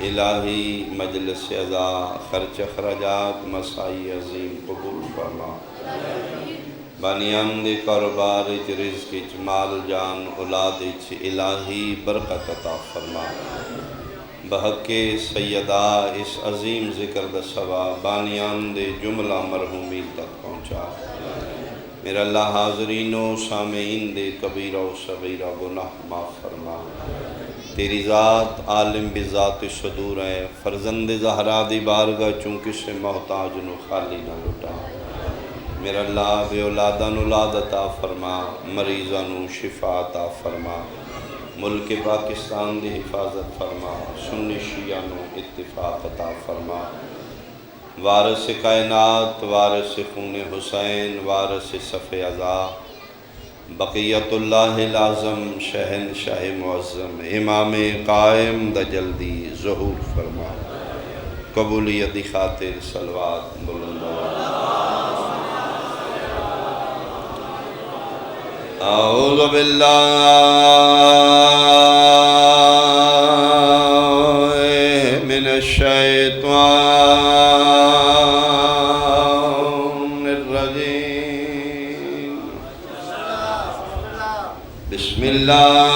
الہی مجلس عزا خرچ اخراجات مسائی عظیم قبول فرما بانیان دے کاروبار اچ رزق اچ مال جان اولاد اچ الہی برکت عطا فرما بحق سیدہ اس عظیم ذکر دا ثواب بانیان دے جملہ مرحومین تک پہنچا میرا اللہ حاضرین و سامعین دے کبیرہ و صغیرہ گناہ معاف فرما تیری ذات عالم بذات صدور ہے فرزند زہرا دی بارگاہ چونکہ سے محتاج نو خالی نہ لٹا میرا اللہ بے اولادان اولاد عطا فرما مریضان شفا عطا فرما ملک پاکستان دی حفاظت فرما سنی شیعہ نو اتفاق عطا فرما وارث کائنات وارث خون حسین وارث صف عزا بقیت اللہ العظم شہنشاہ معظم امام قائم دا جلدی ظہور فرما قبولیت خاطر صلوات بلند اعوذ باللہ من الشیطان بسم اللہ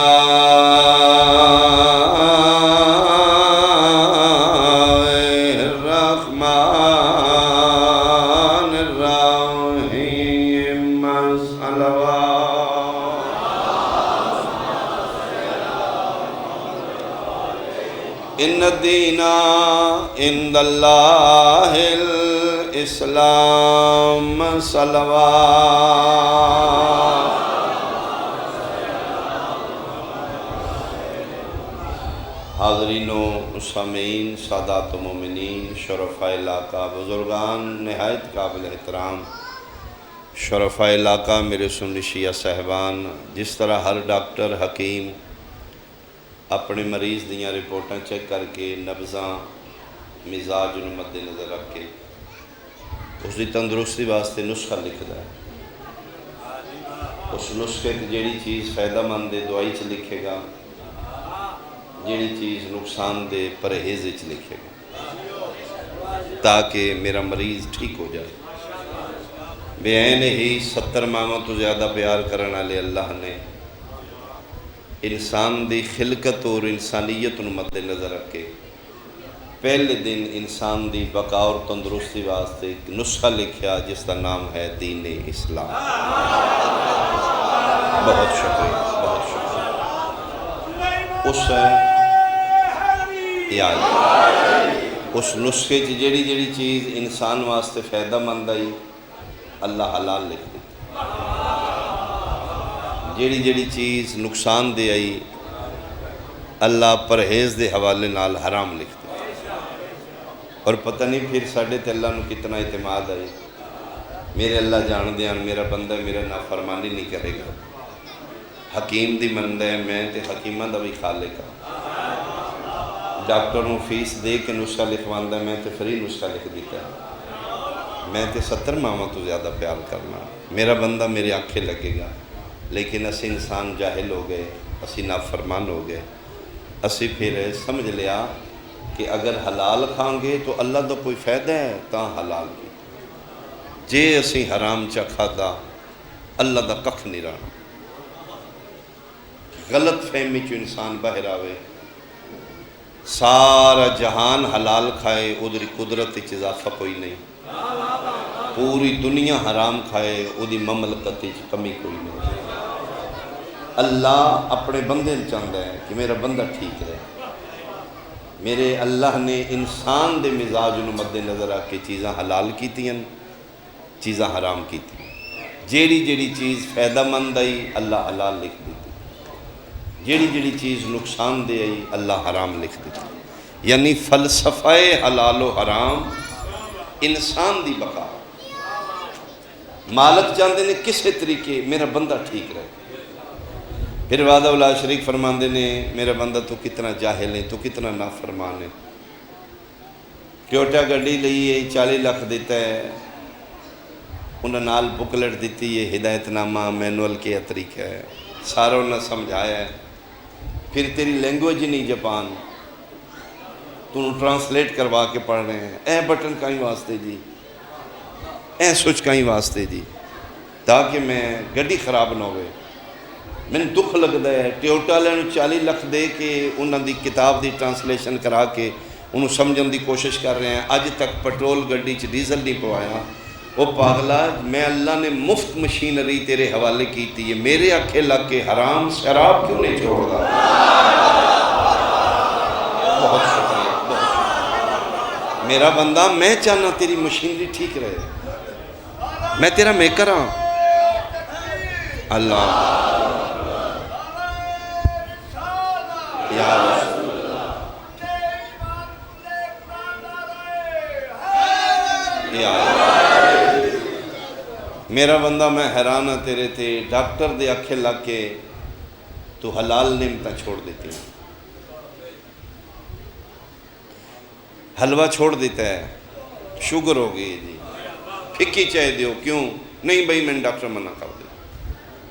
الرحمن الرحیم ان الدین عند اللہ الاسلام صلوات حاضرین و سامعین سادات و مومنین شرفاء علاقہ بزرگان نہایت قابل احترام شرفاء علاقہ میرے سنی شیعہ صاحبان جس طرح ہر ڈاکٹر حکیم اپنے مریض دیاں رپورٹاں چیک کر کے نبضاں مزاج مد نظر رکھ کے اس دی تندرستی واسطے نسخہ لکھدا ہے اس نسخے کی جیڑی چیز فائدہ مند ہے دعائی چ لکھے گا جیڑی چیز نقصان دے پرہیز وچ لکھے گا تاکہ میرا مریض ٹھیک ہو جائے بے عین ہی 70 ماہاں تو زیادہ پیار کرنے والے اللہ نے انسان دی خلقت اور انسانیت مد نظر رکھے پہلے دن انسان دی بقا اور تندرستی واسطے ایک نسخہ لکھیا جس کا نام ہے دین اسلام بہت شکریہ اس اس نسخے کی جیڑی چیز انسان واسطے فائدہ مند آئی اللہ حلال لکھ دی جیڑی چیز نقصان دے آئی اللہ پرہیز دے حوالے نال حرام لکھ دی اور پتہ نہیں پھر ساڑھے تے اللہ نو کتنا اعتماد آئی میرے اللہ جان دیاں میرا بندہ میرا نافرمانی نہیں کرے گا حکیم دی مندہ ہے میں تے حکیمہ دا بھی خالق ہاں ڈاکٹر نو فیس دے کے نسخہ لکھواندہ میں تے فری نسخہ لکھ دیتا ہے میں تے 70 ماہاں تو زیادہ پیار کرنا میرا بندہ میرے آنکھیں لگے گا لیکن اسی انسان جاہل ہو گئے اسی نافرمان ہو گئے اسی پھر سمجھ لیا کہ اگر حلال کھائیں گے تو اللہ دا کوئی فائدہ ہے تاں حلال کی جے اسی حرام چا کھادا اللہ دا ککھ نہیں رہا غلط فہمی چو انسان باہر آوے سارا جہان حلال کھائے ادھری قدرت اضافہ کوئی نہیں پوری دنیا حرام کھائے ادھی مملکت کمی کوئی نہیں اللہ اپنے بندے چاہتا ہے کہ میرا بندہ ٹھیک رہے میرے اللہ نے انسان دے مزاج نو مد نظر آ کے چیزاں حلال کیتی ہیں چیزاں حرام کیتی جیڑی چیز فائدہ مند آئی اللہ حلال لکھ دیتی جیڑی چیز نقصان دے آئی اللہ حرام لکھ دیتی یعنی فلسفہ حلال و حرام انسان دی بقا مالک چاہتے نے کسے طریقے میرا بندہ ٹھیک رہے پھر وعدہ اولا شریک فرماندے نے میرا بندہ تو کتنا جاہل ہے تو کتنا نافرمان ہے ٹویوٹا گاڑی لئی ہے 40 لاکھ دیتا ہے انہوں نے نال بکلٹ دیتی ہے ہدایت نامہ مینول کے طریقہ ہے ساروں نے سمجھایا ہے پھر تیری لینگویج نہیں جاپان تو ٹرانسلیٹ کروا کے پڑھ رہے ہیں. اے بٹن کہیں واسطے جی, اے سوچ کہیں واسطے جی, تاکہ میں گڈی خراب نہ ہوئے. میں دکھ لگتا ہے ٹیوٹا والے 40 لاکھ دے کے انہوں دی کتاب دی ٹرانسلیشن کرا کے انہوں سمجھن دی کوشش کر رہے ہیں. اج تک پٹرول گڈی چ ڈیزل نہیں پوایا. وہ پاگلا, میں اللہ نے مفت مشینری تیرے حوالے کی تھی ہے, میرے آنکھیں لگ کے حرام شراب کیوں نہیں چھوڑ رہا؟ بہت شکریہ, بہت شکریہ میرا بندہ. میں چاہنا تیری مشینری ٹھیک رہے, میں تیرا میکر ہاں. اللہ یا رسول اللہ, یا میرا بندہ. میں حیران ہاں تیرے تھے. ڈاکٹر دے آنکھیں لگ کے تو حلال نعمتیں چھوڑ دیتی ہیں. حلوہ چھوڑ دیتا ہے, شوگر ہو گئی جی, پھکی چائے دیو, کیوں نہیں بھائی میں ڈاکٹر منع کر دے.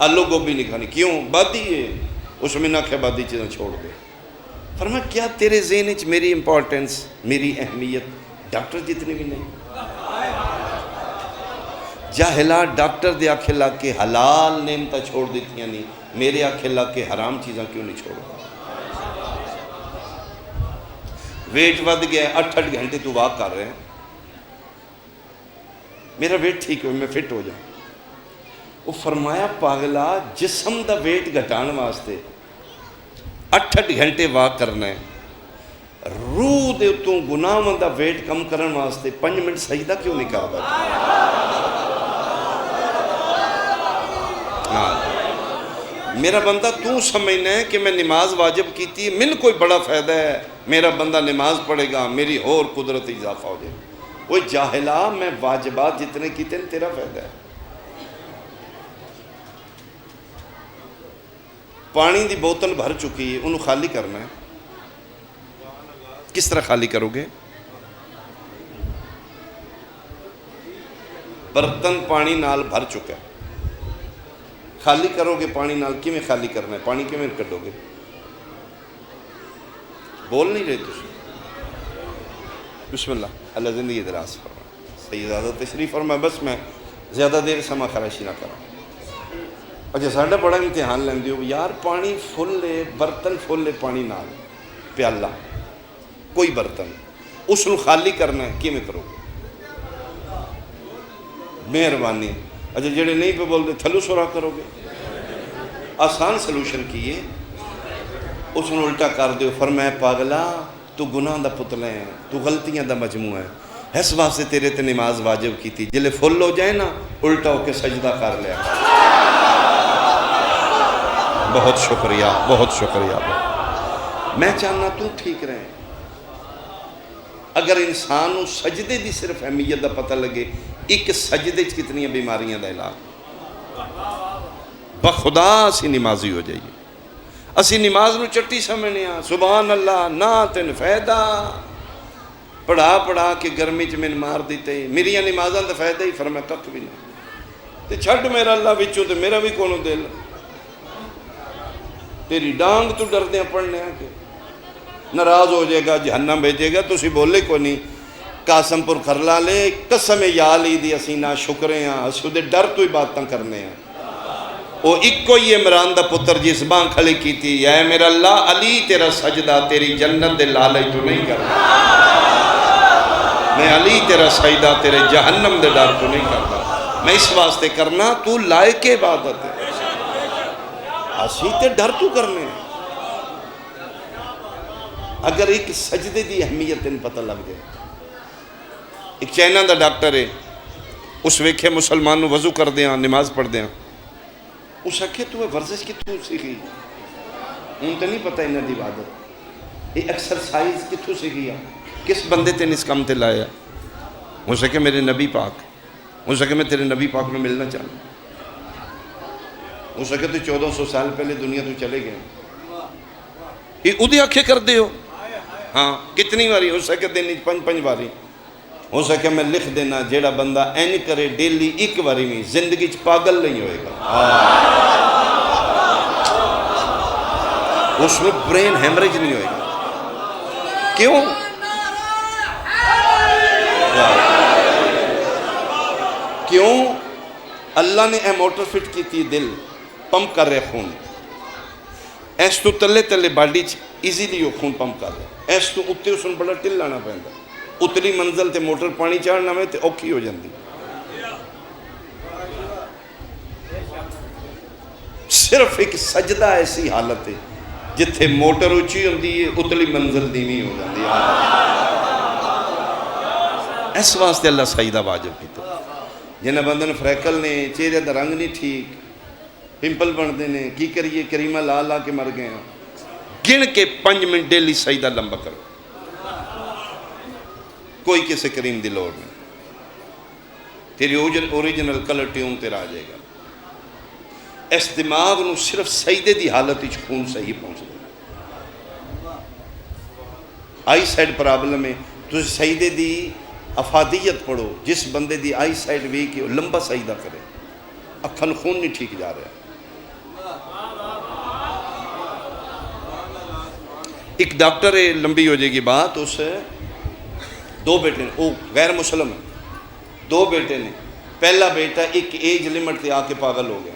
آلو گوبھی نہیں کھانی, کیوں بادی ہے, اس میں نہ کھے بادی چیزیں چھوڑ دے. فرمایا کیا تیرے ذہن وچ میری امپورٹنس, میری اہمیت ڈاکٹر جتنی بھی نہیں؟ جاہلا ڈاکٹر دے آنکھیں لگ کے حلال نعمتیں چھوڑ دیتی نہیں, میرے آنکھیں لگ کے حرام چیزاں کیوں نہیں چھوڑ؟ ویٹ ود گیا, 8 گھنٹے تو واک کر رہے ہیں, میرا ویٹ ٹھیک ہو, میں فٹ ہو جاؤں. وہ فرمایا پاگلا, جسم دا ویٹ گھٹان واسطے 8 گھنٹے واک کرنا ہے, روح دے اتوں گناہاں دا ویٹ کم کرن واسطے 5 منٹ سجدہ کیوں نہیں کردا؟ میرا بندہ تو سمجھنا ہے کہ میں نماز واجب کیتی ہے, من کوئی بڑا فائدہ ہے, میرا بندہ نماز پڑھے گا میری اور قدرت اضافہ ہو جائے. وہ جاہلا, میں واجبات جتنے کیتے ہیں تیرا فائدہ ہے. پانی دی بوتل بھر چکی ہے, انہوں خالی کرنا ہے. کس طرح خالی کرو گے؟ برتن پانی نال بھر چکا ہے, خالی کرو گے پانی نال, کیویں خالی کرنا ہے؟ پانی کیویں کڈو گے؟ بول نہیں رہے تسی. بسم اللہ, اللہ زندگی دراز فرمائے. سیدادہ تشریف فرمائے. بس میں زیادہ دیر سما خراشی نہ کروں. اچھا ساڈا بڑا امتحان لیندے ہو یار, پانی فل لے, برتن فل لے پانی نال, پیالہ کوئی برتن, اس کو خالی کرنا ہے, کیویں کرو گے؟ مہربانی. اچھا جڑے نہیں پہ بولتے تھلو سورا کرو گے؟ آسان سلوشن کیے, اس نے الٹا کر دیو. فرمایا پاگلا, تو گناہ دا پتلا ہے, تو غلطیاں دا مجموعہ ہے, اس واسطے تیرے تے نماز واجب کی تھی. جلے فل ہو جائے نا, الٹا ہو کے سجدہ کر لیا. بہت شکریہ, بہت شکریہ. میں چاہنا تو ٹھیک رہے. اگر انسان سجدے دی صرف اہمیت دا پتہ لگے, ایک سجدے کتنی بیماریاں دا علاج. بخدا اسی نمازی ہو جائیے. اسی نماز نو چٹی سمجھنے ہیں, سبحان اللہ نہ تین فائدہ, پڑھا پڑھا کے گرمی چ میں مار دیتے. میری نمازاں دا فائدہ ہی. فرمایا ککھ بھی نہیں, تے چھڈ میرا اللہ وچوں, تے میرا بھی کونوں دل, تیری ڈانگ تو ڈردے ہیں پڑھنے ہیں کہ ناراض ہو جائے گا, جہنم بھیجے گا. تسی بولے کو نہیں. قاسم پور کھرلا لے, قسم یا علی دی اسی نا شکرے ہیں, اسی دے ڈر تو ہی باتاں کرنے ہیں. وہ ایک کوئی عمران دا پتر جس بان کھلی کی تھی, اے میرا اللہ علی تیرا سجدہ تیری جنت دے لالے تو نہیں کرنا, میں علی تیرا سجدہ تیرے جہنم دے ڈر تو نہیں کرنا, میں اس واسطے کرنا تو لائق عبادت ہے. اسی تے ڈر تو کرنے ہیں. اگر ایک سجدے دی اہمیت ان پتہ لگ جائے. ایک چائنا دا ڈاکٹر ہے, اس ویکھے مسلمان نو وضو کر دیاں, نماز پڑھ دیاں. اس آکھے تو ورزش کتوں سیکھی؟ ان تو نہیں پتہ انہاں دی عبادت, یہ ایکسرسائز کتوں سیکھی ہے, کس بندے تے اس کام تے لایا؟ ہو سکے میرے نبی پاک, ہو سکے میں تیرے نبی پاک میں ملنا چاہوں, ہو سکے تو 1400 سال پہلے دنیا تو چلے گئے. یہ ادھے آنکھیں کر دے ہو. ہاں کتنی باری ہو سکے دن 5 باری. ہو سکے میں لکھ دینا, جیڑا بندہ این کرے ڈیلی 1 باری میں زندگی چ پاگل نہیں ہوئے گا. اس میں برین ہیمریج نہیں ہوئے گا. کیوں؟ اللہ نے اے موٹر فٹ کی تھی، دل پمپ کر رہے خون، اس تو تلے تلے باڈی ایزیلی وہ خون پمپ کر رہے، اس تو اتنے اس نے بڑا ٹل لانا پہنتا، اتلی منزل تے موٹر پانی چاڑنا میں تے اوکھی ہو جاندی۔ صرف ایک سجدہ ایسی حالت ہے جتھے موٹر اچھی ہوندی ہے، اتلی منزل دیوی ہو جاندی ہے۔ اس واسطے اللہ سجدہ واجب کیتا۔ جنہ بندن فریکل نے، چہرے دا رنگ نہیں ٹھیک، پمپل بندے نے، کی کریے کریمہ لا لا کے مر گئے ہیں، گن کے 5 منٹ ڈیلی سجدہ لمبا کرو، کوئی کسی کریم دی لوڑ نہیں، تیری اوریجنل کلر ٹیون تیرا آ جائے گا۔ اس دماغ نو صرف سجدے دی حالت وچ خون صحیح پہنچ دے۔ آئی سائڈ پرابلم ہے، تو سجدے دی افادیت پڑھو، جس بندے دی آئی سائڈ ویک ہے لمبا سجدہ کرے، اکھن خون نہیں ٹھیک جا رہا۔ ایک ڈاکٹر ہے، لمبی ہو جائے گی بات، اس 2 بیٹے ہیں، وہ غیر مسلم ہے، 2 بیٹے نے، پہلا بیٹا ایک ایج لیمٹ تے آ کے پاگل ہو گیا،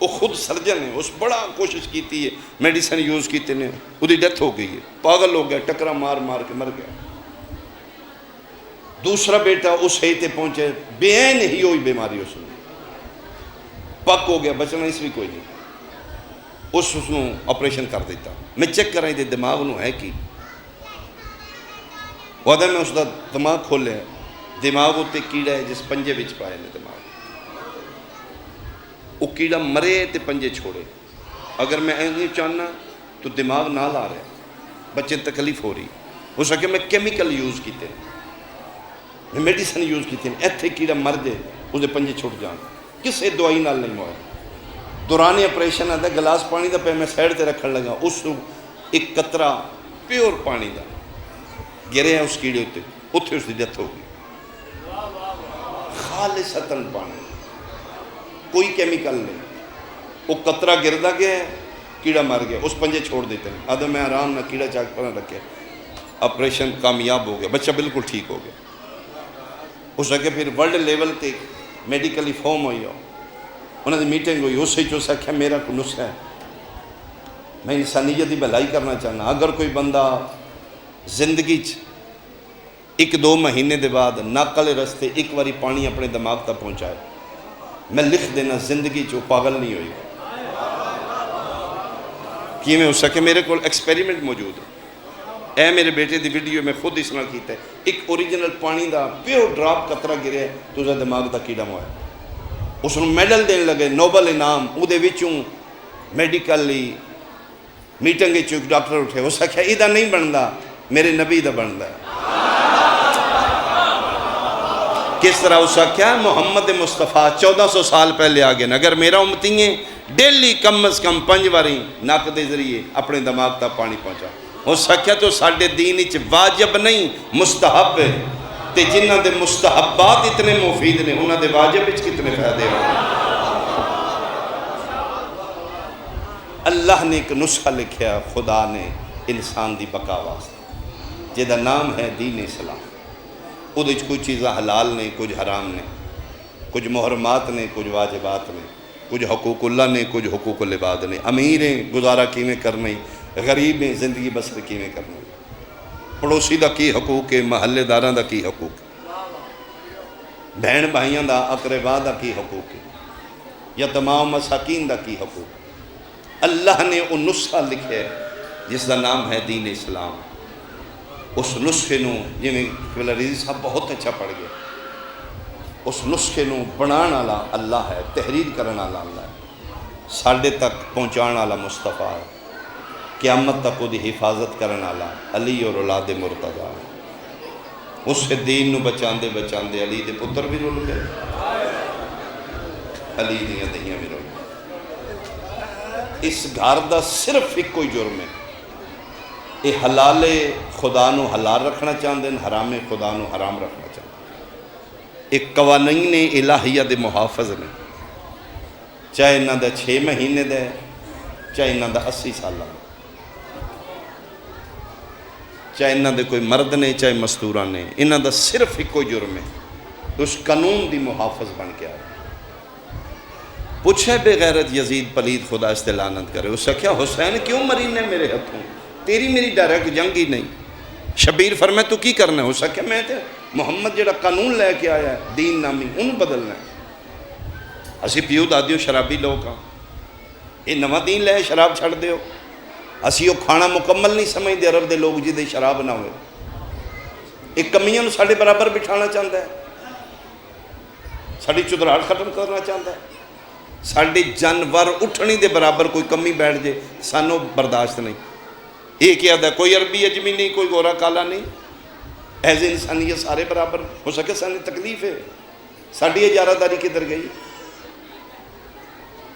وہ خود سرجن ہے، اس بڑا کوشش کیتی ہے، میڈیسن یوز کیتے نے، وہ دی ڈیتھ ہو گئی ہے، پاگل ہو گیا، ٹکرا مار مار کے مر گیا۔ دوسرا بیٹا اس حیثیت پہنچے، بے عین ہی ہوئی بیماری اس نے، پک ہو گیا، بچنا اس بھی کوئی نہیں، اس نے آپریشن کر دیتا۔ میں چیک کر رہی تھی دماغ نو ہے کی، وعدہ میں اس دا دماغ کھولے، دماغ ہوتے کیڑا ہے جس پنجے وچ پائے نے دماغ، وہ کیڑا مرے تے پنجے چھوڑے، اگر میں نہیں چاہنا تو دماغ نہ لا رہے، بچے تکلیف ہو رہی، ہو سکے میں کیمیکل یوز کیتے ہیں، میں میڈیسن یوز کیتے ہیں، ایتھے کیڑا مر جائے اس دے پنجے چھوٹ جان، کسے دوائی نال نہیں موئے۔ دوران آپریشن آتا ہے، گلاس پانی دا پہ میں سائڈ تے رکھن لگا، اس ایک قطرہ پیور پانی دا گرے ہیں اس کیڑے ہوتے، اتھے اس دی ڈیتھ ہو گئی، خالصتاً پانی، کوئی کیمیکل نہیں، وہ قطرہ گردا گیا ہے، کیڑا مر گیا، اس پنجے چھوڑ دیتے ہیں، آدھا میں آرام نہ کیڑا چاک پر رکھے، آپریشن کامیاب ہو گیا، بچہ بالکل ٹھیک ہو گیا۔ اس کے پھر ورلڈ لیول تے میڈیکلی فارم ہوئی ہو، انہوں نے میٹنگ ہوئی، اس سے جو سکھا میرا کو نسخہ ہے، میں انسانیت کی بھلائی کرنا چاہنا، اگر کوئی بندہ زندگی 1-2 مہینے دے بعد ناقل رستے ایک واری پانی اپنے دماغ تک پہنچائے، میں لکھ دینا زندگی چو پاگل نہیں ہوئی۔ کی میں ہو سکے، میرے کو ایکسپیریمنٹ موجود ہے، اے میرے بیٹے دی ویڈیو میں خود اس نال کیتا ہے، ایک اوریجنل پانی دا پیور ڈراپ قطرہ گرے ہے تو اسے دماغ دا کیڑا مویا، اس نے میڈل دین لگے، نوبل انعام، او دے وچوں میڈیکلی میٹنگ چو ایک ڈاکٹر اٹھے، وہ سکھا ایدہ نہیں بندا، میرے نبی دا بندا ہے۔ کس طرح اس سکھا محمد مصطفیٰ 1400 سال پہلے آگے نا، اگر میرا امتی ہیں ڈیلی کم از کم 5 باری ناک دے ذریعے اپنے دماغ تک پانی پہنچا، وہ سکھا تو ساڑھے دین اچھ واجب نہیں مستحب ہے، تے جنہ دے مستحبات اتنے مفید نے، انہ دے واجب اچھ کتنے فائدے ہو۔ اللہ نے ایک نسخہ لکھیا، خدا نے انسان دی بقا واسطے، جیدہ نام ہے دین اسلام، وہ دیکھ کچھ چیزیں حلال نے، کچھ حرام نے، کچھ محرمات نے، کچھ واجبات نے، کچھ حقوق اللہ نے، کچھ حقوق العباد نے، امیریں گزارہ کیویں کرنے، غریبیں زندگی بسر کیویں کرنے، پڑوسی دا کی حقوق ہے، محلے داراں دا کی حقوق ہے، بہن بھائیاں دا اقربا دا کی حقوق ہے، یا تمام مساکین دا کی حقوق ہے۔ اللہ نے وہ نسخہ لکھے جس دا نام ہے دین اسلام، اس نسخے نو جویں قبلہ رضی صاحب بہت اچھا پڑھ گئے، اس نسخے نو بنان والا اللہ ہے، تحریر کرن والا اللہ ہے، ساڈے تک پہنچان والا مصطفیٰ ہے، قیامت تک وہ دی حفاظت کرن والا علی اور اولاد مرتضیٰ ہے۔ اس سے دین نو بچاندے بچاندے علی دے پتر بھی رول گئے، علی دیاں دہیاں بھی رول گئے۔ اس گھر دا صرف ایک کوئی جرم ہے، یہ حلال خدا نو حلال رکھنا چاہتے ہیں، حرام خدا نو حرام رکھنا چاہتے ہیں۔ ایک قوانین الہیہ دے محافظ نے، چاہے انہاں دا 6 مہینے دے، چاہے انہاں دا 80 سالہ، چاہے انہاں دے کوئی مرد نے، چاہے مستورہ نے، انہاں دا صرف ایک کوئی جرم ہے، اس قانون دی محافظ بن کے آئے۔ پوچھے بے غیرت یزید پلید خدا اس تے لعنت کرے. اس نے کیا حسین کیوں مرینے میرے ہاتھوں, تیری میری ڈائریکٹ جنگ ہی نہیں. شبیر فرمائے تو کی کرنا ہے؟ اس نے کیا میں تے محمد جڑا قانون لے کے آیا ہے دین نامی انہوں بدلنا ہے. اسی پیو دادیوں شرابی لوگ ہاں, یہ نواں دین لے شراب چھڑ دیو. اسی وہ کھانا مکمل نہیں سمجھ دے عرب دے لوگ جدے شراب نہ ہوئے. ایک کمیاں ساڑھے برابر بٹھانا چاہتا ہے, ساڑھی چدراہٹ ختم کرنا چاہتا ہے. ساڑھی جانور اٹھنی دے برابر کوئی کمی بیٹھ جائے سانو برداشت نہیں. یہ کیا دا کوئی عربی اجمی نہیں, کوئی گورا کالا نہیں, ایز انسانیت سارے برابر. ہو سکے سانی تکلیف ہے, ساڑھی اجارہ داری کدھر گئی؟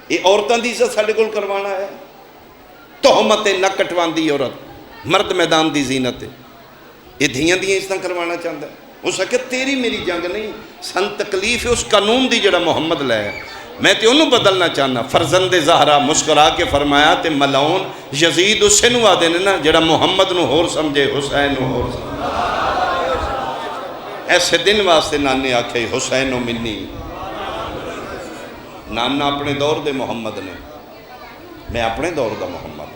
یہ عورتوں دی عزت ساڑھے کول کروانا ہے. تہمت نہ کٹوان دی عورت مرد میدان دی زینت ہے, یہ دھیاں دیاں اس طرح کروانا چاہتا ہے. ہو سکے تیری میری جنگ نہیں, سن تکلیف ہے اس قانون دی جڑا محمد لے ہے. میں تے انہوں بدلنا چاہنا. فرزند زہرا مسکرا کے فرمایا تے ملعون یزید اسے نو آدھے نا جڑا محمد نو ہور سمجھے حسین نو ہور سمجھے. ایسے دن واسطے نانے آکھے حسین و منی. نانا اپنے دور دے محمد نے, میں اپنے دور دا محمد.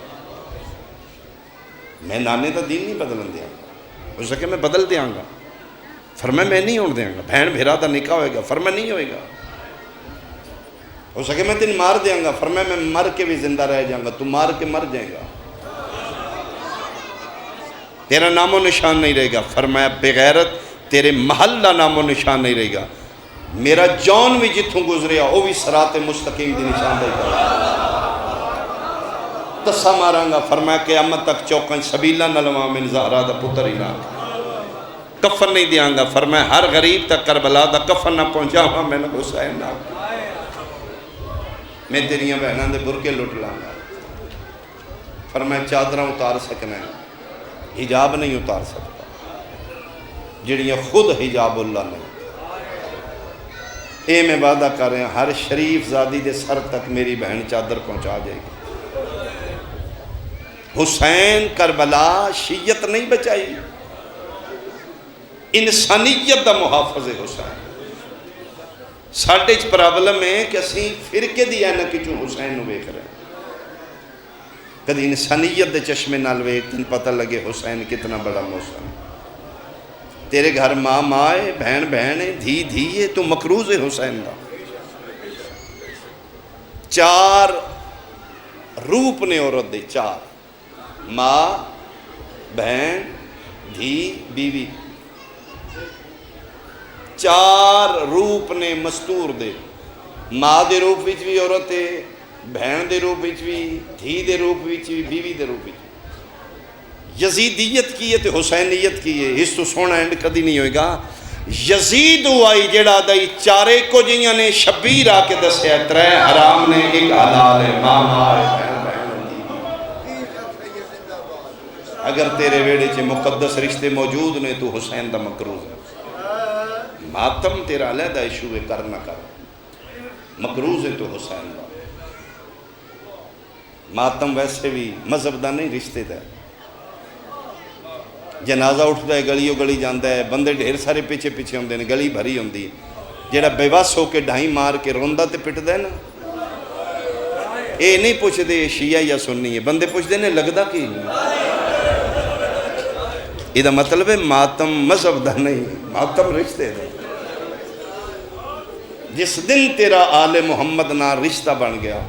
میں نانے دا دین نہیں بدلن دیا گا. ہو سکے میں بدل دیاں گا. فرمایا میں نہیں ہون دیاں گا. بہن بھیرا دا نکاح ہوئے گا. فرمایا نہیں ہوئے گا. ہو سکے میں تین مار دیاں گا. فرمایا میں مر کے بھی زندہ رہ جاؤں گا. تو مار کے مر جائے گا, تیرا نام و نشان نہیں رہے گا. فرمایا بغیرت تیرے محل دا نام و نشان نہیں رہے گا. میرا جان بھی جتوں گزریا وہ بھی صراط مستقیم دی نشان دے گا. تسا ماراں گا. فرمایا قیامت تک چوکاں سبیلہ نہ لواں من زہرا دا پتر ہی نہ. کفن نہیں دیاں گا. فرمایا ہر غریب تک کربلا دا کفن نہ پہنچاواں میں نہ حسین نہ. میں تیریاں بہناں دے برکے لٹ لاں گا. فرمایا چادراں اتار سکنا ہے, حجاب نہیں اتار سکتا جڑیاں خود حجاب اللہ نہیں. اے میں وعدہ کر رہے ہیں ہر شریف زادی دے سر تک میری بہن چادر پہنچا جائے گی. حسین کربلا شیعت نہیں بچائی, انسانیت دا محافظ ہے حسین. ساڑھے پرابلم ہے کہ اسی فرقے دی اینک چوں حسین نو ویکھ رہے ہیں. کدی انسانیت دے چشمے نال ویکھ تن پتہ لگے حسین کتنا بڑا محسن. تیرے گھر ماں ماں ہے, بہن بہن ہے, دھی دھی ہے, تو مکروز ہے حسین دا. 4 روپ نے عورت دے, 4 ماں بہن دھی بیوی. 4 روپ نے مستور دے. ماں دے روپ وچ بھی عورت ہے, بہن دے روپ وچ بھی, دھی دے روپ وچ بھی, بیوی دے روپ وچ. یزیدیت کی ہے تے حسینیت کی ہے. اس تو سونا اینڈ کدی نہیں ہوئے گا. یزید آئی جڑا دائی 4 کو جیاں نے شبیر آ کے دسیا 3 حرام نے 1 حلال ہے, ماں ماں ہے, بہن بہن دی. اگر تیرے ویڑے چے مقدس رشتے موجود نے تو حسین دا مکروز ہے. ماتم تیرا علیحدہ ایشو ہے, کر نہ کر. مکروز ہے تو حسین دا. ماتم ویسے بھی مذہب دا نہیں, رشتے دا. جنازہ اٹھتا ہے گلیوں گلی جاندہ ہے, بندے ڈھیر سارے پیچھے پیچھے ہوندے نے, گلی بھری ہوندی. جیڑا بے وس ہو کے ڈھائی مار کے روندہ تے پٹ دے نا, اے نہیں پوچھ دے شیعہ یا سنی ہے. بندے پوچھ دے نے لگدا کی. یہ دا مطلب ہے ماتم مذہب دا نہیں, ماتم رشتے دا. جس دن تیرا آل محمد نہ رشتہ بن گیا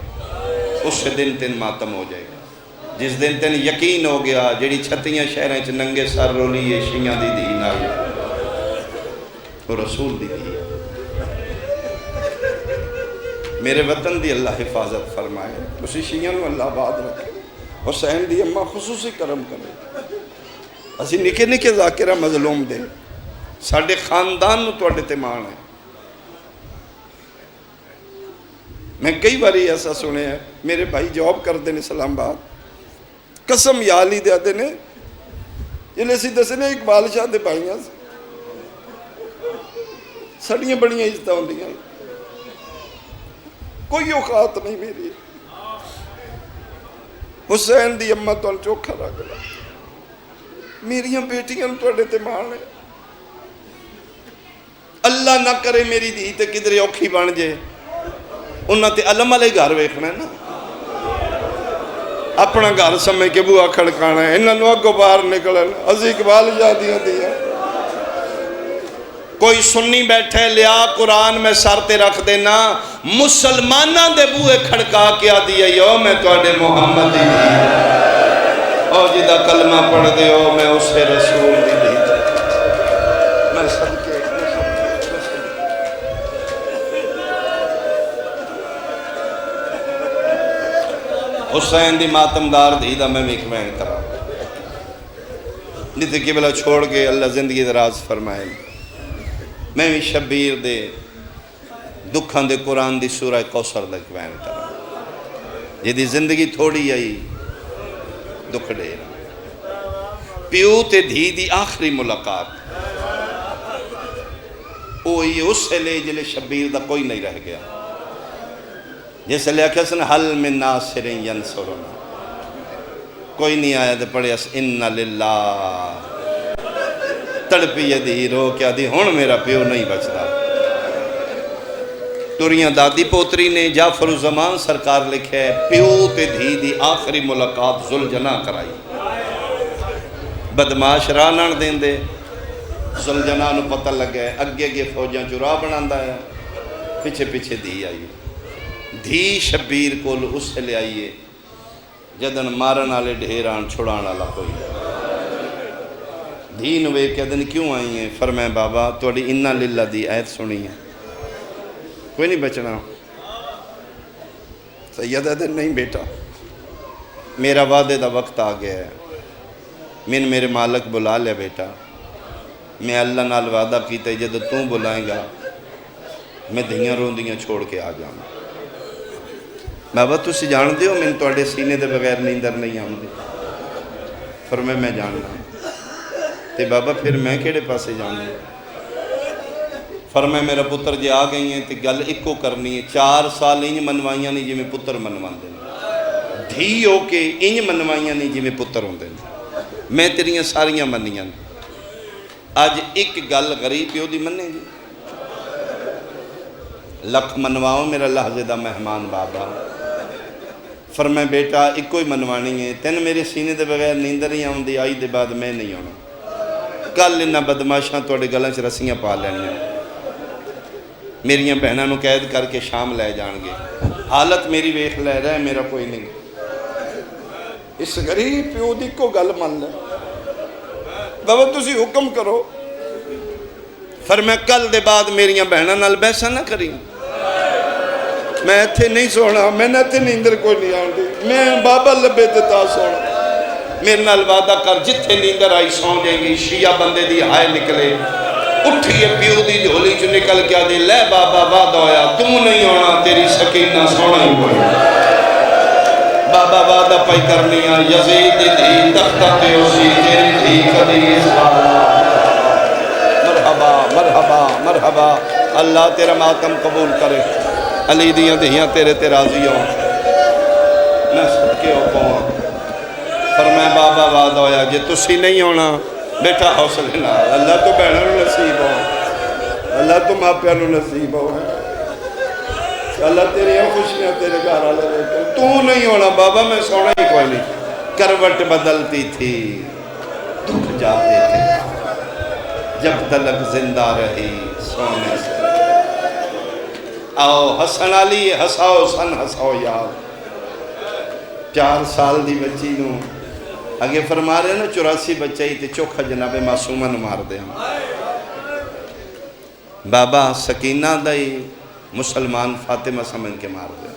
اس دن تین ماتم ہو جائے گا. جس دن تین یقین ہو گیا جیڑی چھتیاں شہریں چ ننگے سر رولی ہے شیعہ دی دھی نال, وہ رسول دی دھی ہے. میرے وطن دی اللہ حفاظت فرمائے, اسی شیعہ نو اللہ آباد رکھے. حسین دی اماں خصوصی کرم کرے. اسی نکے نکے ذاکرہ مظلوم دے, ساڑھے خاندان نو توڑے تے مان ہے. میں کئی باری ایسا سنے ہیں, میرے بھائی جواب کر دینے اسلام آباد, قسم یا لی دیا دینے جلے سی دسنے اقبال شاہ دے بھائیاں سڑیاں بڑیاں عزتہ ہوندیاں, کوئی اوقات نہیں میری. حسین دی اممہ تو چوکھا رہ گیا, میریاں بیٹیاں توڑے تے مان ہے. اللہ نہ کرے میری دی تے کدھرے اوکھی بن جے, انہاں تے علم والے گھر ویکھنا ہے نا، اپنا گھر سمجھ کے بوا کھڑکانا ہے، انہاں نو اگوں باہر نکلن اسی اقبال شادیاں دیا۔ کوئی سنی بیٹھے لیا قرآن میں سر تے رکھ دینا، مسلمانہ دے بوئے کھڑکا کیا دیا یو میں توڑے محمد ہی نہیں، او جدہ کلمہ پڑھ دے ہو میں اسے رسول دی نہیں، میں سب کے حسین دی ماتمدار دی دا میں مکمین کرا نیتے قبلہ چھوڑ کے اللہ زندگی دراز فرمائے، میں بھی شبیر دے دکھاں دے قرآن دی سورہ کوثر دا مکمین کرا، یہ دی زندگی تھوڑی آئی دکھ دے پیو تے دھی دی آخری ملاقات، وہ یہ اس سے لے جلے شبیر دا کوئی نہیں رہ گیا، جیسے لے کسن حل من ناصر ینصرنا، کوئی نہیں آیا دے پڑھے اس انّا للہ تڑپی یدی رو کیا دی ہون میرا پیو نہیں بچتا۔ توریاں دادی پوتری نے جعفر الزمان سرکار لکھے پیو تے دھی دی آخری ملاقات ذوالجناح کرائی، بدماش رانان دیں دے ذوالجناح نو پتہ لگے اگے اگے فوجاں چرا بناندا ہے، پیچھے پیچھے دھی آئی، دھی شبیر کو اس سے لے آئیے جدن مارن آلے ڈھیران چھڑان آلہ کوئی دھی نوے کہ دن کیوں آئی ہیں؟ فرمائے بابا توڑی انّا للہ دی آیت سنی ہے، کوئی نہیں بچنا، سیدہ دن نہیں بیٹا میرا وعدے دا وقت آ گیا ہے، من میرے مالک بلا لیا بیٹا، میں اللہ نال وعدہ کیتا ہے جدو توں بلائیں گا میں دھیاں روندیاں چھوڑ کے آ جاؤں۔ بابا تسی جان دیو میں توڑے سینے دے بغیر نیندر نہیں آؤں دی، فرمائے میں جاننا، تے بابا پھر میں کیڑے پاسے جانا، فرمائے میرا پتر جے آ گئی ہیں تے گل ایکو کرنی ہے، 4 سال انج منوائیاں نہیں جی میں پتر منوان دیں، دھی ہو کے انج منوائیاں نہیں جی میں پتر ہوں دیں، میں تیریاں ساریاں منیاں، آج ایک گل غریب پیو دی مننے جی، لکھ منواؤں میرا لحظے دا مہمان بابا، فرمائے بیٹا ایک کوئی منوانی ہے، تین میرے سینے دے بغیر نیندر ہی آؤں دی آئی دے بعد میں نہیں ہونا، کل انہا بدماشاں توڑے گلنچ رسیاں پا لینیاں، میریاں بہنوں نو قید کر کے شام لے جان گے، حالت میری ویکھ لے رہا ہے میرا کوئی نہیں، اس غریب پیو دی کو گل من لے، بابا تسی حکم کرو، فرمائے کل دے بعد میریاں بہنوں نال بحثہ نہ کریں، میں ایتھے نہیں سونا، میں نے ایتھے نیندر کوئی نہیں آن دی، میں بابا لبے دیتا سونا، میرے نال وعدہ کر جتھے نیندر آئی سو جائیں گی، شیعہ بندے دی ہائے نکلے، اٹھئے پیو دی جھولی جو نکل کیا دے، لے بابا وعدہ ہویا، تم نہیں ہونا تیری سکینہ سونا ہی کوئی، بابا وعدہ پائی کرنیا، یزید دی تختہ تیوسی تیری تھی قدیس مرحبا مرحبا مرحبا، اللہ تیرا ماتم قبول کرے، علی دیاں دہیاں تیرے راضی ہوں، میں صدقے ہو پاؤں، فرمائے بابا وعدہ ہویا جے تسی نہیں ہونا بیٹا حوصلے نہ، اللہ تو بہنوں نصیب ہو، اللہ تو ماپیاں نصیب ہو، اللہ تیری خوشیاں تیرے گھر آلے رہتے، تو نہیں ہونا بابا میں سونا ہی کوئی نہیں، کروٹ بدلتی تھی دکھ جاتے تھے، جب تلک زندہ رہی سونے سے، آؤ حسن علی ہساؤ سن ہساؤ یار، 4 سال دی بچی نو اگے فرما رہے نا 84 بچہ ہی تے چوکھا جناب معصومہ نو مار دے ہم، بابا سکینہ دائی مسلمان فاطمہ سمجھ کے مار دے،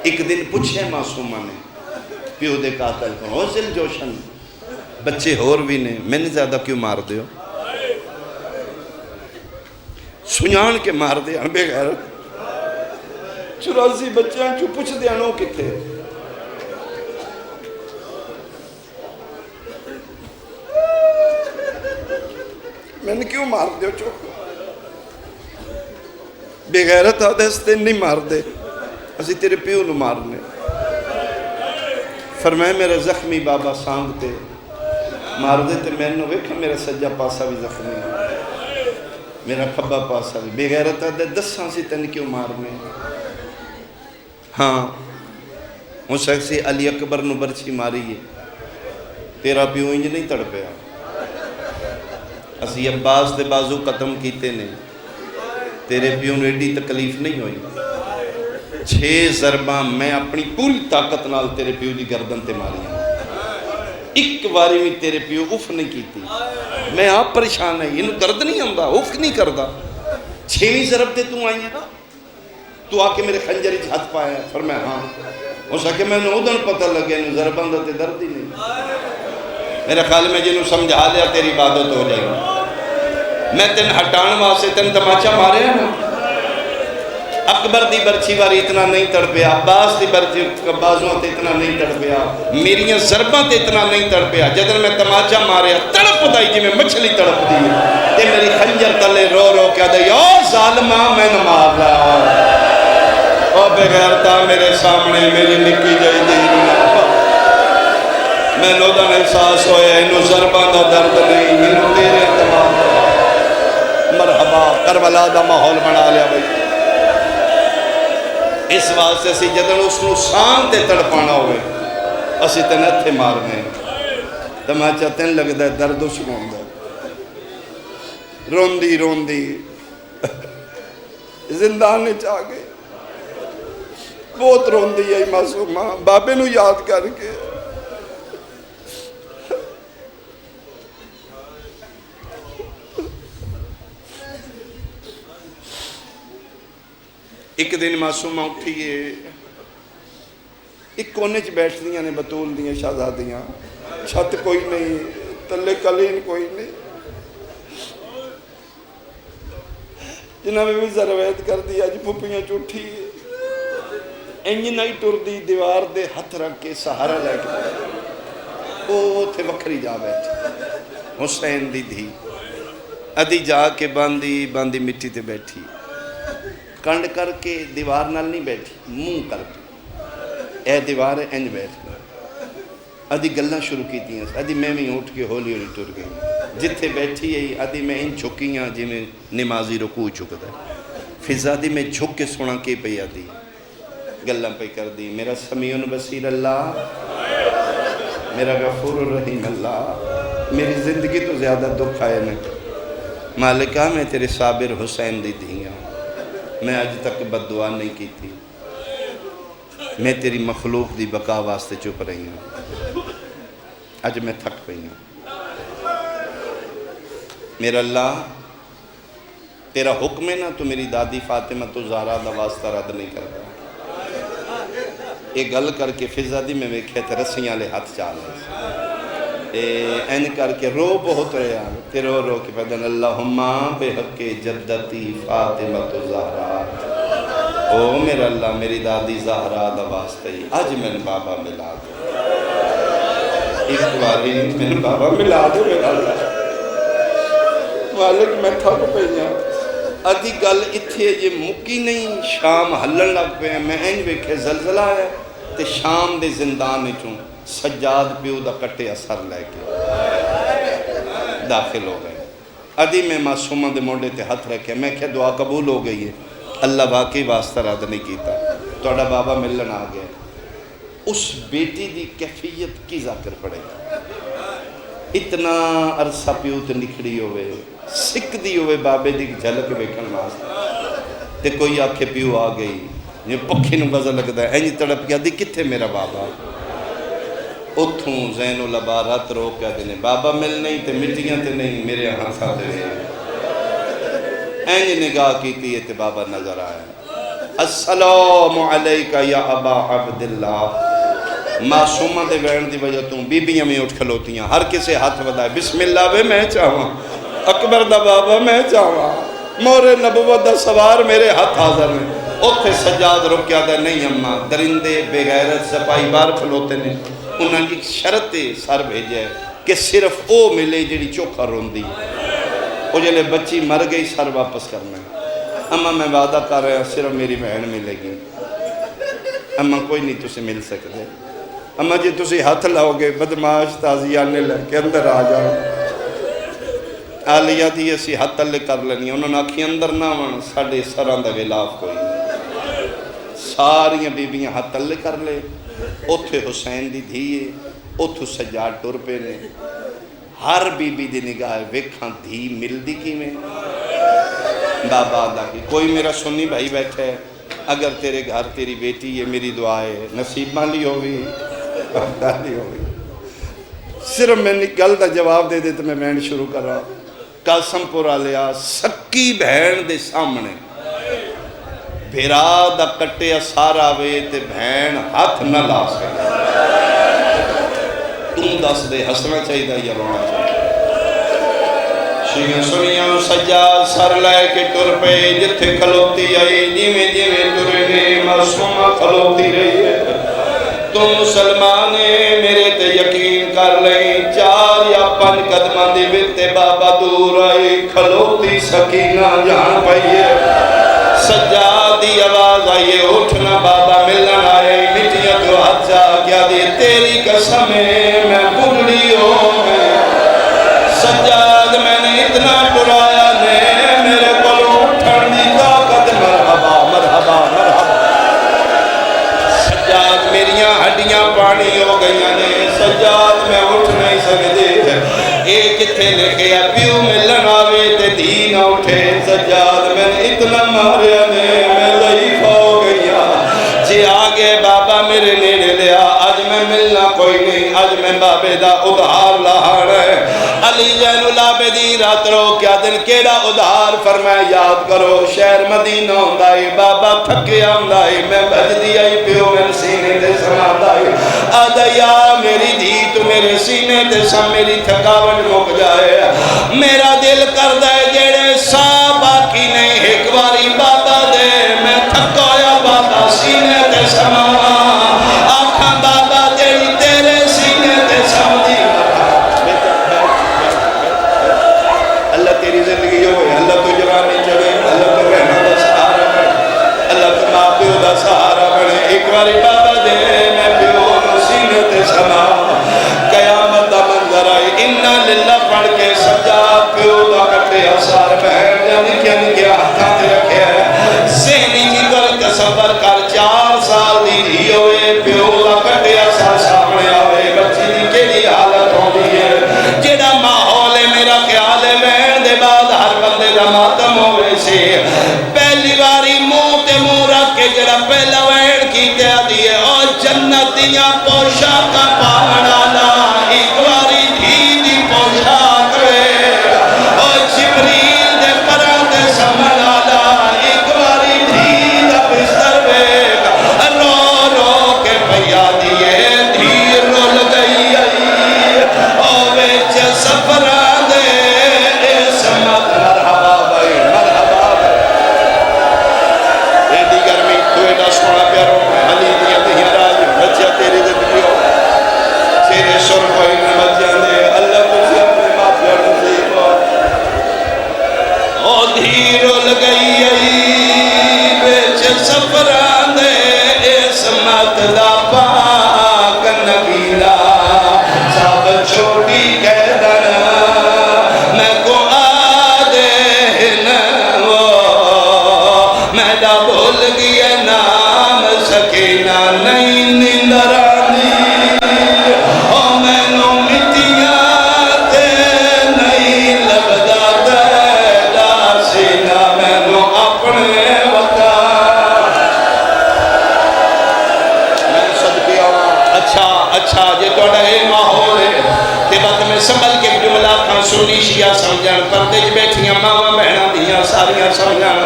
ایک دن پوچھے معصومہ نے پیو دے قاتل کو، حوصل جوشن بچے ہور بھی نے میں نے زیادہ کیوں مار دے ہو، سنیان کے مار دے ہن بے غیرت، 84 بچے ہیں جو پوچھ دے انو کتے، میں نے کیوں مار دے ہو چوکو، بے غیرت آدھے ہستے نہیں مار دے، اسی تیرے پیو نو مارنے، فرمائے میرے زخمی بابا سانگ تے مار دے تے میں نے ویکھا میرا سجا پاسا بھی زخمی ہے، میرا کھبا پاسا بھی، بے غیرت آدھے 10 سی تن کیوں مارنے، ہاں اس شخص علی اکبر نو برچھی ماری ہے، تیرا پیو انج نہیں تڑپیا، اسی عباس دے بازو ختم کیتے نے، تیرے پیو نے ایڈی تکلیف نہیں ہوئی، 6 ضرباں میں اپنی پوری طاقت نال تیرے پیو دی گردن تے ماری ہیں، ایک باری میں تیرے پیو اف نہیں کیتی، میں آپ پریشان ہے، یہ درد نہیں آندا، اف نہیں کردا، 6ویں ضرب تے تو آئی ہے نا، تو آ کے میرے خنجر وچ ہاتھ پایا ہے، فرمایا ہاں، اس آ کے میں نے ادھر پتہ لگے انہوں ضرباں دا تے درد ہی نہیں، میرے خیال میں جنہوں سمجھا لیا تیری عبادت ہو جائے گی، میں تین ہٹان واسطے تین تماچا مارے ہیں نا، اکبر دی برچی واری اتنا نہیں تڑپیا، عباس دی برچی بازوں تے اتنا نہیں تڑپیا، میریاں ضرباں تے اتنا نہیں تڑپیا، جدن میں تماچا ماریا تڑپ دائی جی میں مچھلی تڑپ دی تے میری خنجر تلے رو رو کیا دائی او ظالمہ میں نہ مار رہا او بغیرتا میرے سامنے میری نکی جائی دی میں نودن احساس ہویا انہوں ضرباں دا درد نہیں، انہوں تیرے تمام مرحبا کربلا دا ماحول بنا لیا بھائی، اس واسطے سی جدن اس نو سان تے تڑپانا ہوئے اسی تے نتھے مارنے تماچا تین لگ دے درد اس کو اندر روندی روندی زندان چاہ گئے بہت روندی ہے معصومہ بابے نو یاد کر کے ایک دن معصومہ اٹھئیے ایک کونے چ بیٹھ دیاں نے بطول دیاں شہزادیاں چھت کوئی نہیں تلے کلین کوئی نہیں جنہاں میں بھی ضرویت کر دیا جی پھپیاں چوٹھی انجی نہیں ٹر دی دیوار دے ہتھ رکھ کے سہارا لے کے وہ تھے وکھری جا بیٹھی حسین دی دھی ادھی جا کے باندھی مٹی تے بیٹھی کنڈ کر کے دیوار نال نہیں بیٹھی منہ کر کے اے دیوار انج بیٹھ گئی ادھی گلنا شروع کی دیا ادھی میں اٹھ کے ہولی ہولی ٹر گئی جتھے بیٹھی ہے ادھی میں ان جھکیاں جی میں نمازی رکوع چکتا ہے فضا دی میں جھک کے سونا کے پہ آدھی گلنا پہ کر دی میرا سمیع بصیر اللہ میرا غفور الرحیم اللہ میری زندگی تو زیادہ دکھ آئے نے مالکہ میں تیرے صابر حسین دی دھیاں میں آج تک بد دعا نہیں کی تھی میں تیری مخلوق دی بقا واسطے چپ رہی ہوں آج میں تھک پئی ہوں میرا اللہ تیرا حکم ہے نا تو میری دادی فاطمہ تو زہرا دا واسطہ رد نہیں کرتا ایک گل کر کے فضا دی میں ویکھے تے رسیاں لے ہاتھ چال این کر کے رو بہت رہا تے رو رو کے پیدن اللہم بے حق جدتی فاطمہ تو زہرا او میرا اللہ میری دادی زہرا دا واسطہ ہی آج میں نے بابا ملا دو ایک باری میں نے بابا ملا دو میرا اللہ مالک میں تھک پہنیا ادھی گل اتھے یہ مکی نہیں شام ہلن لگ پہ میں این ویکھے زلزلہ ہے تے شام دے زندان چوں سجاد پیو دا کٹے اثر لے کے داخل ہو گئے ادھی میں معصومہ دے موڑے تے ہاتھ رکھے میں کہ دعا قبول ہو گئی ہے اللہ واقعی واسطہ رد نہیں کیتا توڑا بابا ملن آ گیا اس بیٹی دی کیفیت کی ذکر پڑے گا اتنا عرصہ پیو تے نکھڑی ہوئے سکھ دی ہوئے بابے دی جھلک بیکھن واسطہ تے کوئی آنکھیں پیو آ گئی یہ پکھی نو بزا لگتا ہے اینی تڑپ گیا دی کتھے میرا بابا اتھوں زین و لبارت رو کیا دینے بابا مل نہیں تے مٹیاں تے نہیں میرے یہاں تھا تے اینی نگاہ کی تھی تے بابا نظر آیا السلام علیکہ یا ابا عبداللہ معصومہ دے وین دی وجہ توں بی بیاں میں اٹھ کھلوتیاں ہر کسے ہاتھ بدائے بسم اللہ بے میں چاہواں اکبر دا بابا میں چاہواں مورے نبوت دا سوار میرے ہاتھ حاضر میں اتھے سجاد رکیا دا نہیں اممہ درندے بے غیرت سپاہی بار کھلوتے نے انہاں ایک شرط سر بھیجے ہے کہ صرف او ملے جڑی چوکھا روندی او جلے بچی مر گئی سر واپس کرنا اممہ میں وعدہ کر رہا ہوں صرف میری بہن ملے گی اممہ کوئی نہیں تُسے مل سکتے اممہ جی تُسی ہاتھ لاؤ گے بدماش تازیانے لے کے اندر آ جاؤ آلیہ دی اسی ہاتھ تلے کر لینی انہوں نے آکھی اندر نہ ون ساڑھے سران دا غلاف کوئی ساریاں بیبیاں ہاتھ تلے کر لے اتھے حسین دی دھیے اتھو سجاد ٹر پہ نے ہر بی بی دی نگاہ ویکھاں دھی مل دی کی میں بابا دا کی کوئی میرا سنی بھائی بیٹھے اگر تیرے گھر تیری بیٹی یہ میری دعا ہے نصیباں لی ہوئی لی ہوئی صرف میں نکل دا جواب دے دے تو میں بہن شروع کر رہا قاسم پورا لیا سکی بہن دے سامنے بھیرا دا کٹے سارا وے تے بہن ہاتھ نہ لا سکے تم دس دے ہسنا چاہیے دا یا رونا چاہیے شیئں سنیاں سجاد سر لائے کے ٹر پہ جتھے کھلوتی آئی جیویں جیویں ٹرنے معصومہ کھلوتی رہی ہے تم مسلمانے میرے تے یقین کر لیں 4 یا 5 قدمہ دی بیتے بابا دور آئی کھلوتی سکینہ جان پائیے سجاد دی آواز آئیے اٹھنا بابا ملنا آئے مٹیاں تو حجا کیا دی تیری قسم میں بڑھڑی ہو گئی سجاد میں نے اتنا ٹرایا نے میرے پلو اٹھن دی طاقت مرحبا مرحبا مرحبا سجاد میریاں ہڈیاں پانی ہو گئیاں نے سجاد میں اٹھ نہیں سکتے ایک تھے لکھے پیو ملن آوے تے دی نہ اٹھے سجاد میں نے اتنا ماریا نے میں ضعیف ہو گیا جی آگے بابا میرے نیڑے لیا آج میں ملنا کوئی نہیں آج میں بابے دا ادھار لاہر ہے علی زین العابدین رات رو کیا دن کیڑا ادھار فرمائے یاد کرو شہر مدینہ ہوندائی بابا تھکیا ہوندائی میں بھج دیائی پیو میں سینے دے سماندائی آدھا یا میری دھی تو میرے سینے دے سم میری تھکاوٹ مک جائے میرا دل کر دے جیڑے سا باقی نہیں ایک باری بابا دے میں تھکایا بابا سینے دے سما آنکھاں بابا تیری تیرے سینے دے سم دی اللہ تیری زندگی ہوئے اللہ تو جوانی چلے اللہ تو رہنا دا سہارا بڑھے اللہ تو ماں پیو دا سہارا بڑھے ایک باری بابا دے میں پیو سینے دے سما قیامت دا منظر آئی انہا للہ پڑھ کے سجا پیو دا کٹے اثار بہن جانے کیا ہاتھاں تے رکھے ہیں سینی کی کر تصور کر 4 سال دی دی ہوئے پیو دا کٹے اثار سامنے آوے بچی دی کے لیے حالت ہو دی ہے جیڑا ماحول ہے میرا خیال ہے بہن دے بعد ہر بندے دا ماتم ہوئے سے پہلی باری منہ تے منہ رکھ کے جڑا پہلا وین کی دیا دیئے اور جنت دیاں پوشاک کا پاڑانا ایک باری دھی دی پوشاک رہے اور جبریل دے پران دے سمجھانا ایک باری دھی دا بستر بیگ رو رو کے پیا دیئے دھی رول گئی اور ویچ سفران دے سمت مرحبا بھائی مرحبا بھائی دی گرمی تو ایڈا سونا پیارو علی دیا دیا راج بچہ تیری زندگی ہو تیرے سر کوئی نہ بچہ دے اللہ تجھے اپنے ماں پیار نصیب ہو او دھیر لگئی بیچ سفران دے اسمت دا پاک نبیلا سب چھوٹی قیدن میں کو آدے نو میں دا بھول گیا نام سکینہ نہیں نندرانی او میں نو مٹیاں تے نہیں لبدا دیدہ سینہ میں نو اپنے وطا میں صدقی آواں اچھا جے توڑا اے ماحول ہے تے وقت میں سنبھل کے جملہ کھان سنی شیعہ سمجھان پردے جو بیٹھیاں ماں بہنہ دیاں ساریاں سمجھان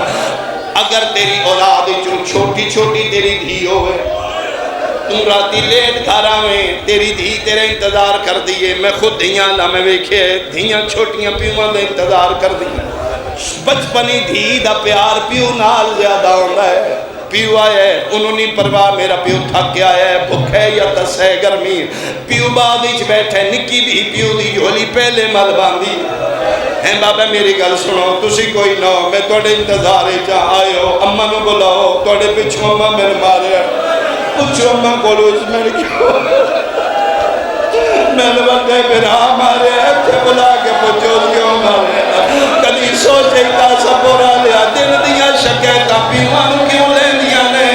اگر تیری اولاد چھوٹی چھوٹی تیری دھی ہوئے تم راتی لیٹ گھارا میں تیری دھی تیرے انتظار کر دیئے میں خود دھیاں اللہ میں ویکھے دھیاں چھوٹیاں پیوان دے انتظار کر دیئے بچپنی دھی دا پیار پیو نال زیادہ ہوندہ ہے پیو آیا ہے انہوں نے پرواہ میرا پیو تھک گیا ہے بھوک ہے یا تس ہے گرمی پیو بادیچ بیٹھے نکی بھی پیو دی جھولی پہلے مل باندھی ہیں بابا میری گل سنو تسی کوئی نہ ہو میں توڑے انتظارے چاہ آئے ہو اممہ نو بلاؤ توڑے پچھو اممہ میرے مارے پچھو اممہ کولو اس میں کیوں میں نے وقت ہے پھر مارے تھے بلا کے پچھو کیوں مارے کدی سوچے کا سپورا لیا دن دیا شکیتا پیوان کیوں لے دیا نے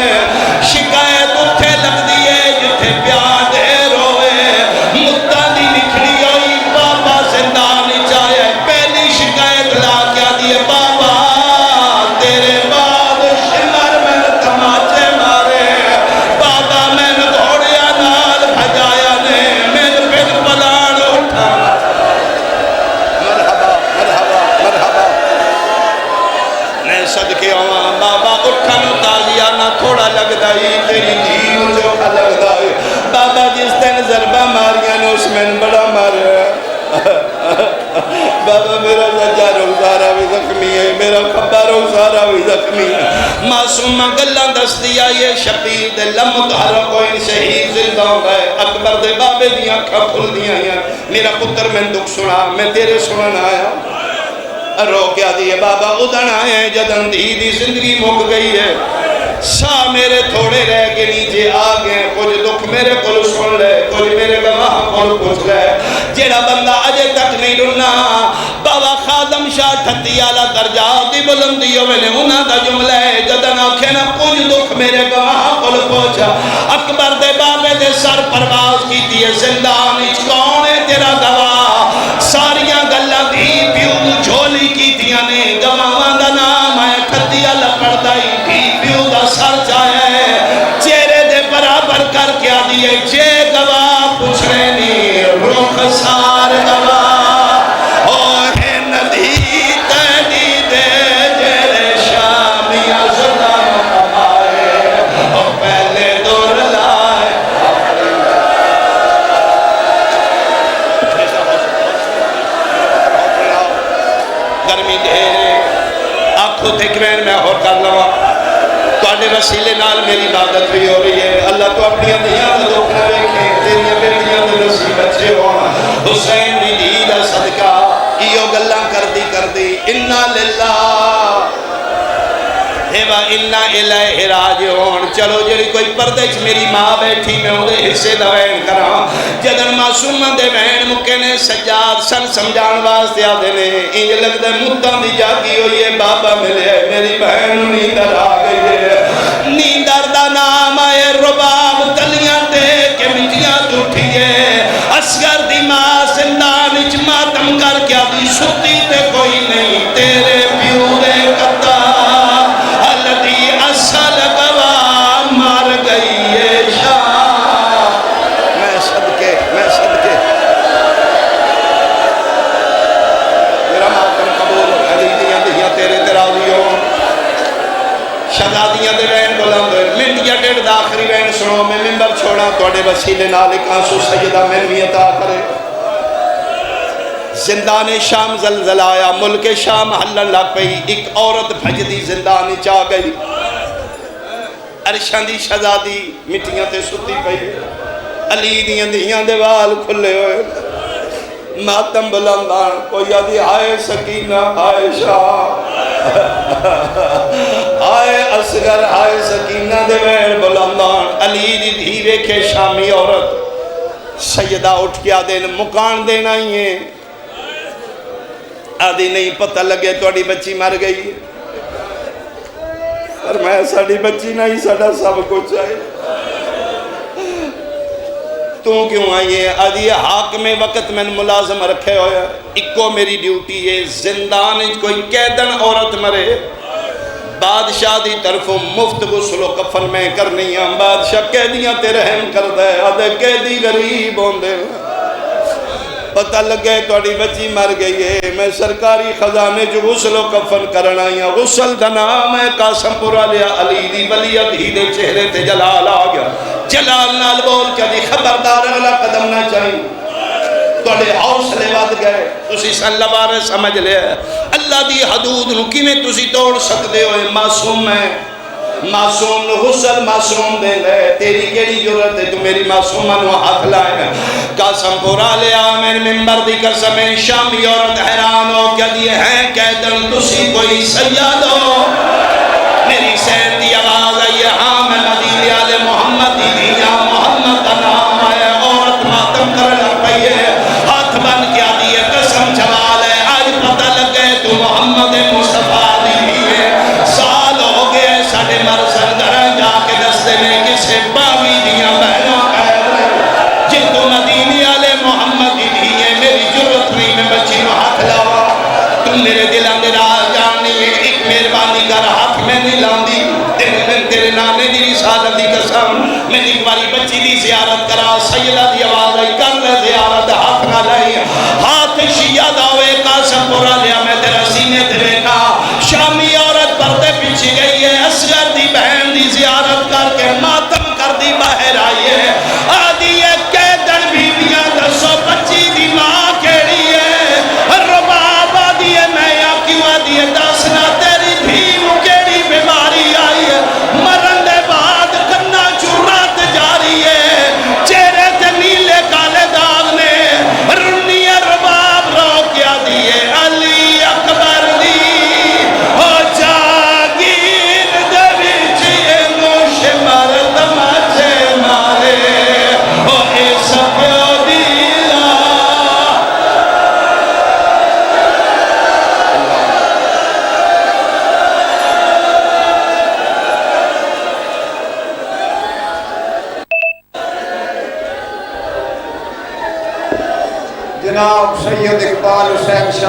تھوڑا لگتا ہی تیری دھی مجھے لگتا ہے بابا جس دن ضربہ ماریاں نے اس میں بڑا مارا بابا میرا سجا روزارہ بھی زخمی ہے میرا کھبا روزارہ بھی زخمی ہے معصومہ گلہ دس دیا یہ شبیر دے لمت ہر کوئی شہید زندہ ہوگا ہے اکبر دے بابے دیا کھا کھل دیا ہیں میرا پتر میں دکھ سنا میں تیرے سنن آیا رو کیا دیئے بابا ادھن آئے جدن دی زندگی مک گئی ہے سا میرے تھوڑے رہ کے نیچے آگئے کچھ دکھ میرے کل سن لے کچھ میرے گواہ کل پوچھ لے جیڑا بندہ اجے تک نہیں ڈھلنا بابا خادم شاہ ٹھتی آلہ درجات دی بلندیوں میں نے انہاں دا جملہ ہے جدن آنکھیں نا کچھ دکھ میرے گواہ کل پوچھا اکبر دے بابے دے سر پرواز کی دیئے زندان اچ کون ہے تیرا گواہ ساریاں گلہ دی پیو جھولی کی دیاں نے گواہ دا نام ہے ٹھتی آلہ پردائی بھی پیو دا سر چاہے چہرے دے برابر کر کیا دیئے جے گواہ پوچھ رہے نہیں روخ سار گواہ اوہ ندی تیدی دے جیرے شامی ازدان آئے او پہلے دور لائے گرمی دے آنکھوں تکوین میں اور کر لوا تواڈے وسیلے نال میری عبادت بھی ہو رہی ہے اللہ تو اپنی دیاں دے دکھ نہ رکھیں تیری بیٹیاں دے نصیب بچے ہوں حسین دی دی دا صدقہ ایو گلاں کر دی انا للہ و انا الیہ راجعون چلو جڑی کوئی پردے چ میری ماں بیٹھی میں اودے حصے دا وین کراں جدن معصوماں دے وین مکے نے سجاد سن سمجھان واسطے آدے نے انج لگدا مدتاں دی جاگی ہوئی ہے بابا ملے میری بہن نیندر آ گئی ہے نیندر دا نام ہے رباب تلیاں دے کے مٹیاں اٹھیے اصغر دی ماں زندان وچ ماتم کر کے آدھی ستی تے کوئی نہیں تیرے پیو دے قطع الدی اصل گواہ مار گئی ہے شاہ میں صدقے میرا ماتم قبول علی دیاں دہیاں تیرے تراضیوں شہزادیاں دے وین بلند منڈیا ڈیڑھ دا آخری وین سنو میں ممبر چھوڑا توڑے وسیلے نالک آنسو سیدہ میں بھی عطا کرے زندان شام زلزلہ آیا ملک شام حلن لگ پئی ایک عورت بھج دی زندان چاہ گئی عرشان دی شہزادی مٹیاں تے ستی پئی علی دیاں دیاں دے وال کھلے ہوئے ماتم بلندان کوئی آدھی آئے سکینہ آئے شاہ آئے اصغر آئے سکینہ دے وین بلندان علی دی دھیرے کے شامی عورت سیدہ اٹھ کے آدھے مکان دینا ہی ہے آدھی نہیں پتہ لگے توڑی بچی مر گئی اور میں ساڑی بچی نہیں ساڑا سب کچھ آئے تو کیوں آئیے آدھی حاکم وقت میں ملازم رکھے ہویا اکو میری ڈیوٹی ہے زندان کوئی قیدن عورت مرے بادشاہ دی طرف مفت غسل و کفن میں کرنی ہم بادشاہ قیدیاں تے رحم کر دے آدھے قیدی غریب ہوندے پتہ لگے توڑی بچی مر گئی ہے میں سرکاری خزانے جو غسل و کفن کرنا یا غسل دنا میں قاسم پورا لیا علی دی ولیت ہی دے چہرے تے جلال آ گیا جلال نال بول کے دی خبردار اگلا قدم نہ چاہیے توڑے حوصلے واد گئے تسی سن لبارے سمجھ لے اللہ دی حدود نکی میں تسی توڑ سکتے ہوئے معصوم ہے معصوم نو غسل معصوم دے لے تیری کیڑی ضرورت ہے تو میری معصومہ نو ہاتھ لائے قاسم پورا لیا میں ممبر دی قسم شامی عورت حیران ہو کیا دیئے ہیں قیدن تسی کوئی سیاد ہو میری سین دی آواز آئی ہاں میں مدینہ آل محمد دی دیا محمد کا نام آئے عورت ماتم کرنا پئیے ہاتھ بن کیا دیئے قسم جوال ہے آج پتہ لگ گئے تو محمد مصطفیٰ دی ہے سال ہو گئے ساڑھے مرسل گھریں جا کے دستے میں کسے باوی دیا بہنوں قید رہے جن تو مدینہ آل محمد دی دیئے میری جرت نہیں میں بچی نو ہاتھ لاؤ تم میرے دل اندر آ جانی ہے ایک مہربانی کر ہاتھ میں نہیں لاندی تیرے نانے دی رسالت دی قسم میں ایک باری بچی دی زیارت کرا سیدہ دی آواز آئی کر لے زیارت ہاتھ نہ لائی ہاتھ شیعہ داوے قاسم پورا لیا میں تیرا سینے تے بیٹھا شامی عورت پردے پیچھے گئی ہے اصغر دی بہن دی زیارت جناب سید اقبال حسین شاہ